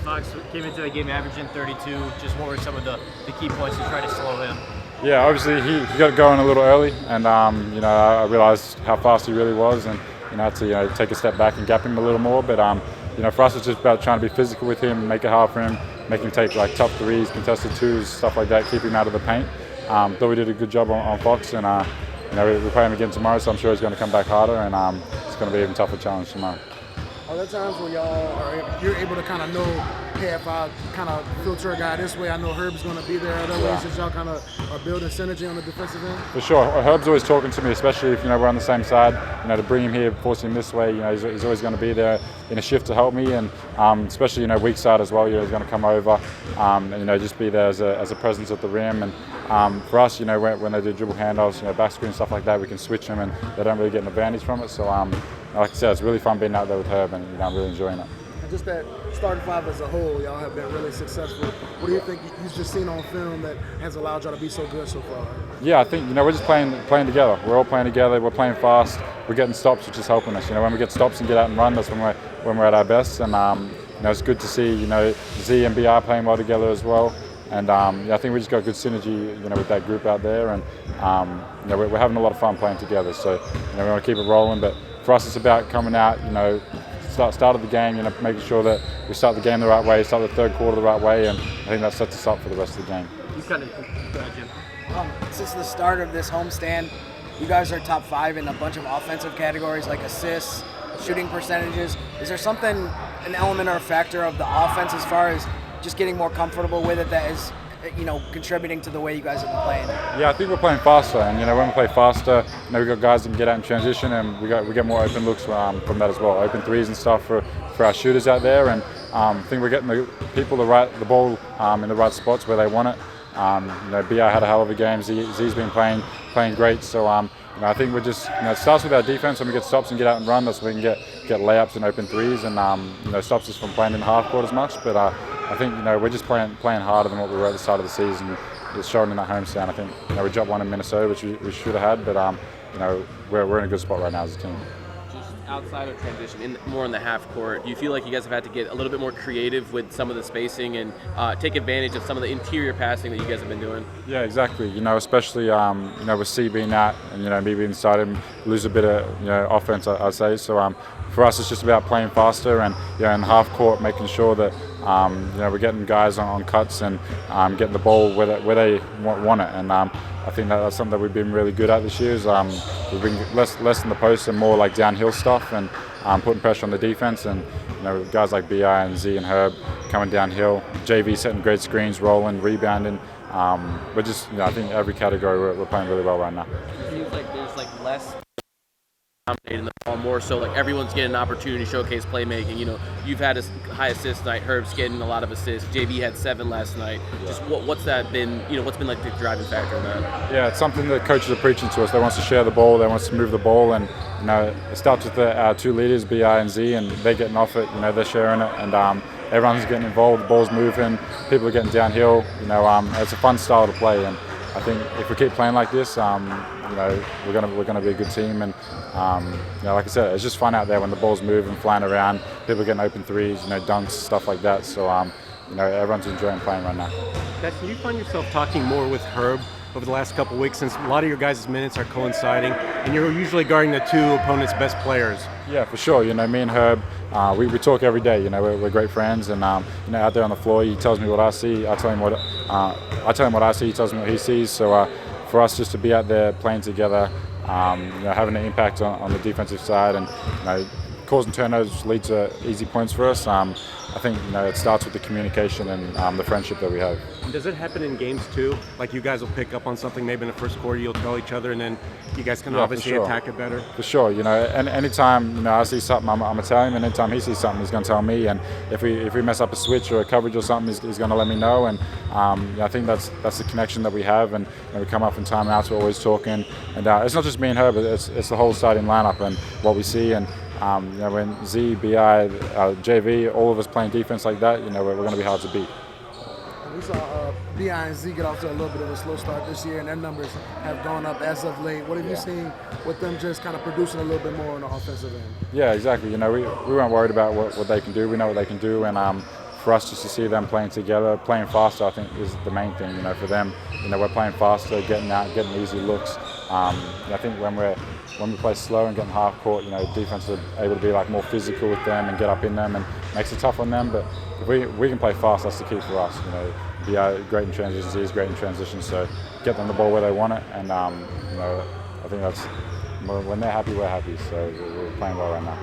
Hawks came into the game averaging 32. Just what were some of the key points to try to slow him? Yeah, obviously he got going a little early, and I realized how fast he really was, and had to take a step back and gap him a little more. But for us, it's just about trying to be physical with him, make it hard for him, make him take like tough threes, contested twos, stuff like that, keep him out of the paint. Thought we did a good job on Fox, and we play him again tomorrow, so I'm sure he's going to come back harder, and it's going to be an even tougher challenge tomorrow. Are there times where you're able to kind of know, hey, if I kind of filter a guy this way, I know Herb's going to be there. Other ways that y'all kind of are building synergy on the defensive end? For sure. Herb's always talking to me, especially if we're on the same side. To bring him here, force him this way. He's always going to be there in a shift to help me, and especially weak side as well. He's going to come over, and just be there as a presence at the rim. And for us, when they do dribble handoffs, back screen stuff like that, we can switch them, and they don't really get an advantage from it. So like I said, it's really fun being out there with Herb, and I'm really enjoying it. And just that starting five as a whole, y'all have been really successful. What do you think you've just seen on film that has allowed y'all to be so good so far? Yeah, I think we're just playing together. We're all playing together. We're playing fast. We're getting stops, which is helping us. When we get stops and get out and run, that's when we're at our best. And it's good to see Z and BR playing well together as well. And I think we just got good synergy, with that group out there. And we're having a lot of fun playing together. So we want to keep it rolling. But for us, it's about coming out, start of the game, making sure that we start the game the right way, start the third quarter the right way, and I think that sets us up for the rest of the game. You kind of go ahead, Jim. Since the start of this homestand, you guys are top 5 in a bunch of offensive categories like assists, shooting percentages. Is there something, an element or a factor of the offense as far as just getting more comfortable with it that is, contributing to the way you guys have been playing? Yeah, I think we're playing faster, and when we play faster, we got guys that can get out in transition, and we get more open looks from that as well, open threes and stuff for our shooters out there, and I think we're getting the people the ball in the right spots where they want it. BI had a hell of a game. Z's been playing great, so I think we're just it starts with our defense. When we get stops and get out and run, that's when we can get layups and open threes, and stops us from playing in the half court as much. But I think we're just playing harder than what we were at the start of the season. It's showing in that homestand. I think we dropped one in Minnesota, which we should have had, but we're in a good spot right now as a team. Just outside of transition, more in the half court, do you feel like you guys have had to get a little bit more creative with some of the spacing and take advantage of some of the interior passing that you guys have been doing? Yeah, exactly. Especially with C being out and me being inside him, lose a bit of offense, I'd say. So for us, it's just about playing faster and in half court, making sure that we're getting guys on cuts and getting the ball where they want it. And I think that's something that we've been really good at this year. We've been less in the post and more like downhill stuff and putting pressure on the defense. And guys like Bi and Z and Herb coming downhill, JV setting great screens, rolling, rebounding. We're just I think every category we're playing really well right now. It seems like there's less dominating the ball, more so everyone's getting an opportunity to showcase playmaking. You've had a high assist night. Herb's getting a lot of assists. JV had 7 last night. Just what's that been? What's been the driving factor in that? Yeah, it's something that coaches are preaching to us. They want us to share the ball. They want us to move the ball, and it starts with our 2 leaders, Bi and Z, and they're getting off it. They're sharing it, and everyone's getting involved. The ball's moving. People are getting downhill. It's a fun style to play, and I think if we keep playing like this, we're gonna be a good team. And like I said, it's just fun out there when the ball's moving, flying around. People are getting open threes, dunks, stuff like that. So everyone's enjoying playing right now. Guys, can you find yourself talking more with Herb over the last couple of weeks, since a lot of your guys' minutes are coinciding, and you're usually guarding the 2 opponents' best players? Yeah, for sure. Me and Herb, we talk every day. We're great friends, and out there on the floor, he tells me what I see. I tell him what I see. He tells me what he sees. So for us, just to be out there playing together, having an impact on the defensive side, and causing turnovers leads to easy points for us. I think it starts with the communication and the friendship that we have. And does it happen in games too? Like you guys will pick up on something maybe in the first quarter, you'll tell each other, and then you guys can obviously attack it better? For sure. And anytime I see something, I'm gonna tell him, and anytime he sees something, he's gonna tell me. And if we mess up a switch or a coverage or something, he's gonna let me know. And I think that's the connection that we have. And we come up in timeouts, we're always talking. And it's not just me and her, but it's the whole starting lineup and what we see. And when Z, Bi, JV, all of us playing defense like that, we're going to be hard to beat. We saw Bi and Z get off to a little bit of a slow start this year, and their numbers have gone up as of late. What have you seen with them just kind of producing a little bit more on the offensive end? Yeah, exactly. We weren't worried about what they can do. We know what they can do, and for us just to see them playing together, playing faster, I think is the main thing. For them, we're playing faster, getting out, getting easy looks. I think when we play slow and getting half court, defense are able to be like more physical with them and get up in them, and makes it tough on them. But if we can play fast, that's the key for us. Be great in transitions, he's great in transitions, so get them the ball where they want it, and I think that's when they're happy, we're happy. So we're playing well right now.